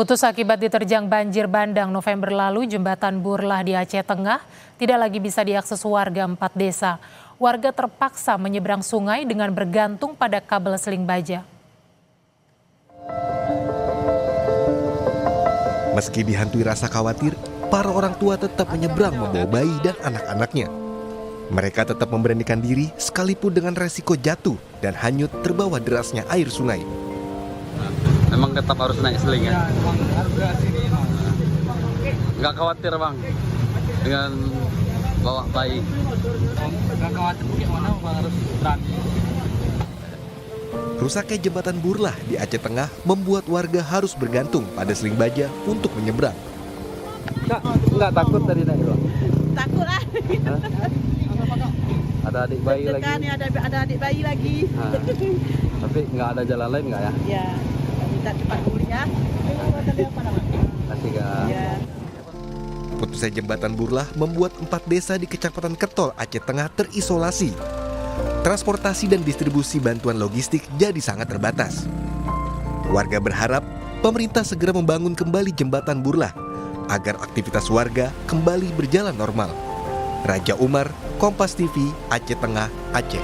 Putus akibat diterjang banjir bandang November lalu, jembatan Burlah di Aceh Tengah tidak lagi bisa diakses warga 4 desa. Warga terpaksa menyeberang sungai dengan bergantung pada kabel seling baja. Meski dihantui rasa khawatir, para orang tua tetap menyeberang membawa bayi dan anak-anaknya. Mereka tetap memberanikan diri sekalipun dengan resiko jatuh dan hanyut terbawa derasnya air sungai. Memang tetap harus naik seling ya? Nggak khawatir bang dengan bawa bayi? Nggak khawatir, bagaimana bang harus berani. Rusaknya jembatan Burlah di Aceh Tengah membuat warga harus bergantung pada seling baja untuk menyeberang. Nggak takut tadi naik bang? Takut lah. Ada adik bayi lagi? Ada adik bayi lagi. Tapi nggak ada jalan lain nggak ya? Ya, minta cepat pulih ya. Kasih kak. Ya. Putusnya jembatan Burlah membuat 4 desa di Kecamatan Kertol, Aceh Tengah terisolasi. Transportasi dan distribusi bantuan logistik jadi sangat terbatas. Warga berharap pemerintah segera membangun kembali jembatan Burlah agar aktivitas warga kembali berjalan normal. Raja Umar, Kompas TV, Aceh Tengah, Aceh.